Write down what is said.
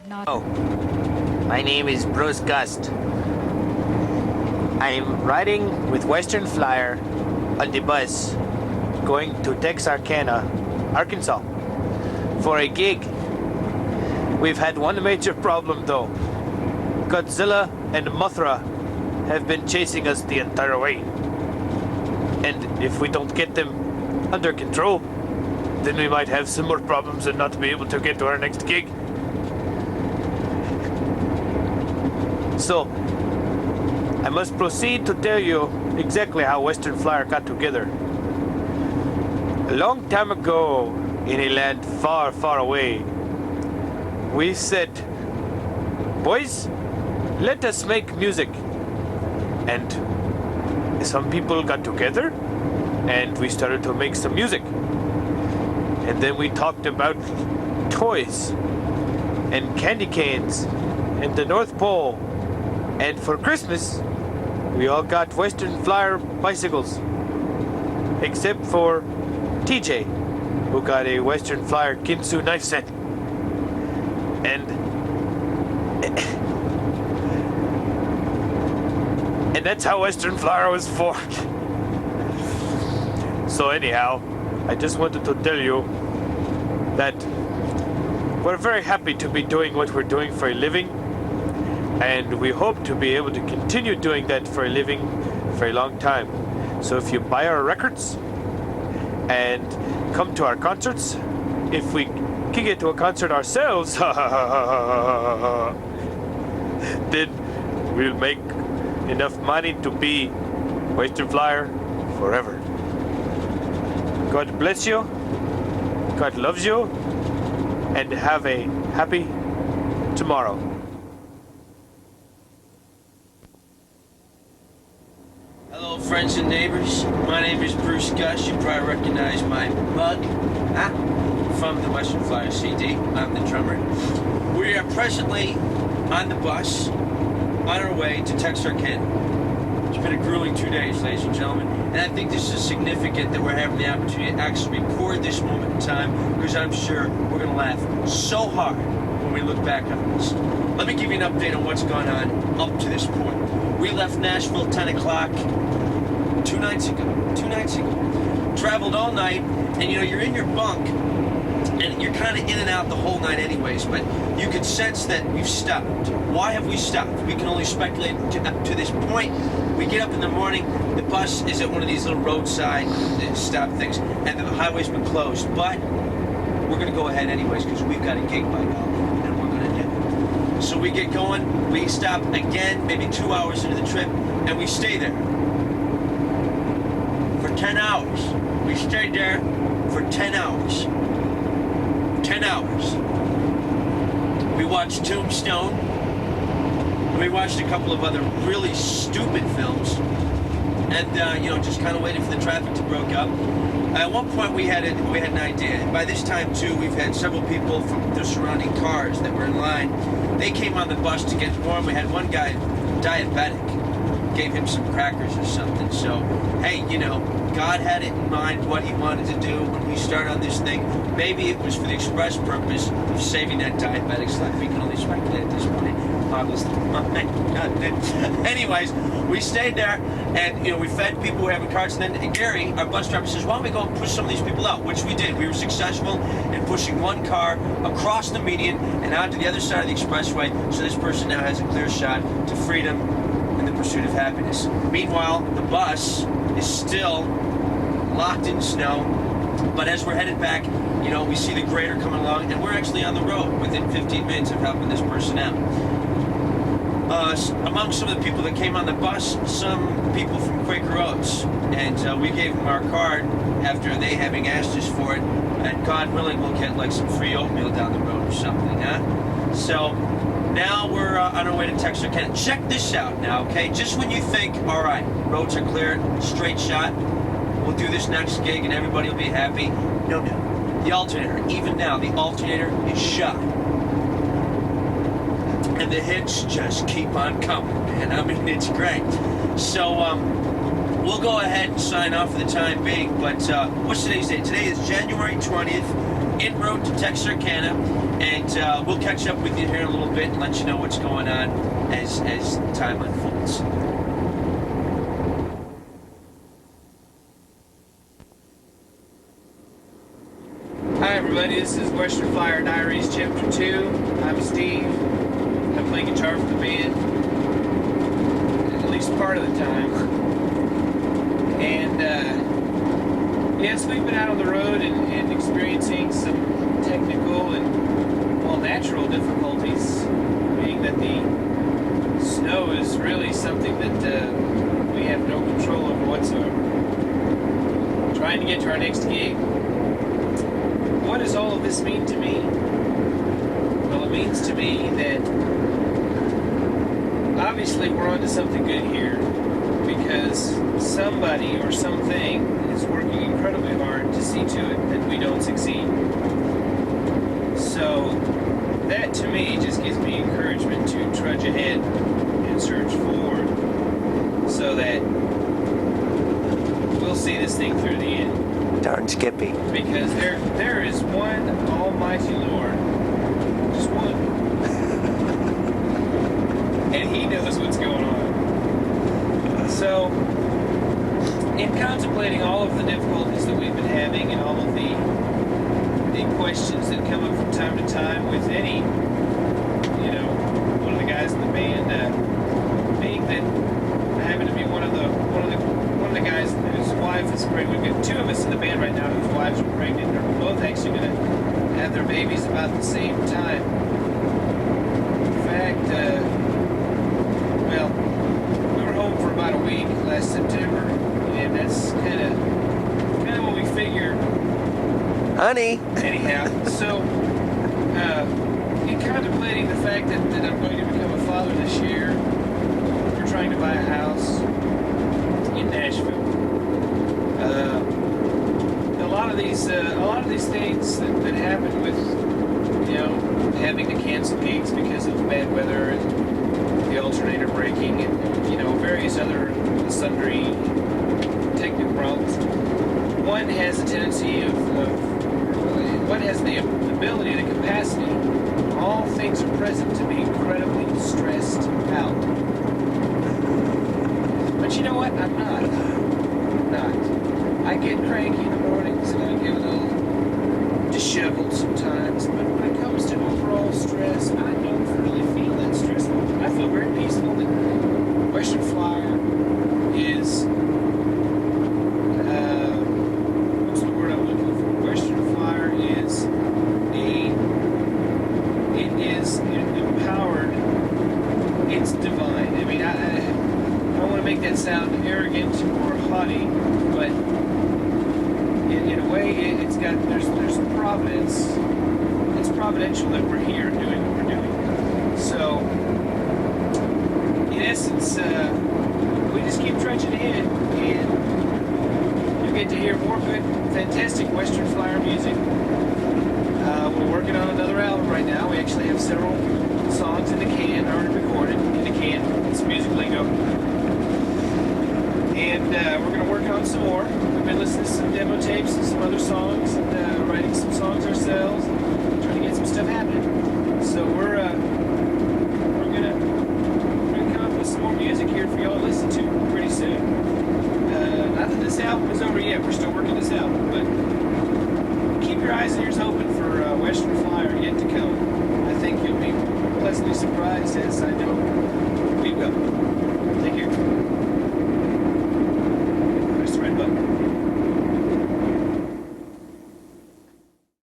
had not. Oh, my name is Bruce Gust. I'm riding with Western Flyer on the bus going to Texarkana, Arkansas for a gig. We've had one major problem though. Godzilla and Mothra have been chasing us the entire way. And if we don't get them under control, then we might have some more problems and not be able to get to our next gig. So, I must proceed to tell you exactly how Western Flyer got together. A long time ago, in a land far, far away, we said, boys, let us make music. And some people got together, and we started to make some music. And then we talked about toys, and candy canes, and the North Pole. And for Christmas, we all got Western Flyer bicycles. Except for TJ, who got a Western Flyer Ginsu knife set. And that's how Western Flyer was formed. So anyhow, I just wanted to tell you that we're very happy to be doing what we're doing for a living. And we hope to be able to continue doing that for a living for a long time. So if you buy our records and come to our concerts, if we can get to a concert ourselves, then we'll make enough money to be Western Flyer forever. God bless you, God loves you, and have a happy tomorrow. Hello, friends and neighbors. My name is Bruce Gus. You probably recognize my mug from the Western Flyer CD. I'm the drummer. We are presently on the bus on our way to Texarkana. It's been a grueling 2 days, ladies and gentlemen, and I think this is significant that we're having the opportunity to actually record this moment in time, because I'm sure we're going to laugh so hard when we look back on this. Let me give you an update on what's gone on up to this point. We left Nashville 10 o'clock 2 nights ago. Traveled all night, and you're in your bunk, and you're kind of in and out the whole night anyways, but you could sense that we've stopped. Why have we stopped? We can only speculate to this point. We get up in the morning, the bus is at one of these little roadside stop things, and the highway's been closed, but we're going to go ahead anyways, because we've got a gig by now, and we're going to do it. So we get going, we stop again, maybe 2 hours into the trip, and we stay there for 10 hours. We stayed there for 10 hours. 10 hours. We watched Tombstone. We watched a couple of other really stupid films. And, just kind of waiting for the traffic to break up. At one point we had an idea. By this time, too, we've had several people from the surrounding cars that were in line. They came on the bus to get warm. We had one guy, diabetic, gave him some crackers or something. So, hey, God had it in mind what he wanted to do when we started on this thing. Maybe it was for the express purpose of saving that diabetic's life. We can only speculate at this point. Anyways, we stayed there, and we fed people who were having carts. And then Gary, our bus driver, says, "Why don't we go and push some of these people out?" Which we did. We were successful in pushing one car across the median and out to the other side of the expressway. So this person now has a clear shot to freedom and the pursuit of happiness. Meanwhile, the bus is still locked in snow, but as we're headed back, we see the grader coming along, and we're actually on the road within 15 minutes of helping this person out. Among some of the people that came on the bus, some people from Quaker Oats, and we gave them our card after they having asked us for it, and God willing, we'll get like some free oatmeal down the road or something, huh? So now we're on our way to Texarkana. Check this out now, okay? Just when you think, all right, roads are clear, straight shot, we'll do this next gig and everybody will be happy. No. The alternator, even now, the alternator is shot. And the hits just keep on coming, man. I mean, it's great. So, we'll go ahead and sign off for the time being, but what's today's date? Today is January 20th, en route to Texarkana, and we'll catch up with you here in a little bit and let you know what's going on as time unfolds. Hi everybody, this is Western Flyer Diaries Chapter 2. I'm Steve. I play guitar for the band, at least part of the time. And yes, we've been out on the road and experiencing some technical and, well, natural difficulties, being that the snow is really something that we have no control over whatsoever. Trying to get to our next gig. What does all of this mean to me? Well, it means to me that obviously we're onto something good here, because somebody or something is working incredibly hard to see to it that we don't succeed. So that to me just gives me encouragement to trudge ahead and surge forward so that we'll see this thing through the end. Darn Skippy. Because there is one almighty Lord, just one, and He knows what's going on. So, in contemplating all of the difficulties that we've been having and all of the questions that come up from time to time with any, one of the guys in the band, being that I happen to be one of the guys whose wife is pregnant. We've got two of us in the band right now whose wives are pregnant. They're both actually going to have their babies about the same time. In fact, we were home for about a week last September, and that's kind of what we figured. Honey. Anyhow, so in contemplating the fact that I'm going to become a father this year, we're trying to buy a house in Nashville. A lot of these things that happen with having to cancel gigs because of bad weather and the alternator breaking and various other sundry technical problems. One has a tendency one has the ability, the capacity, all things are present to be incredibly stressed out. But you know what? I'm not. I get cranky in the mornings and I get a little disheveled sometimes, but when it comes to overall stress, I don't really feel that stress. I feel very peaceful that Western Flyer is, what's the word I'm looking for? Western Flyer is empowered, it's divine. I mean, I don't want to make that sound arrogant or haughty, but in a way, there's providence. It's providential that we're here doing what we're doing. So, in essence, we just keep trudging ahead, and you get to hear more good, fantastic Western Flyer music. We're working on another album right now. We actually have several songs in the can, already recorded in the can. It's music lingo. And we're going to work on some more. We've been listening to some demo tapes and some other songs, and writing some songs ourselves, and trying to get some stuff happening. So we're gonna come up with some more music here for y'all to listen to pretty soon. Not that this album is over yet. We're still working this album, but keep your eyes and ears open for Western Flyer yet to come. I think you'll be pleasantly surprised, as I know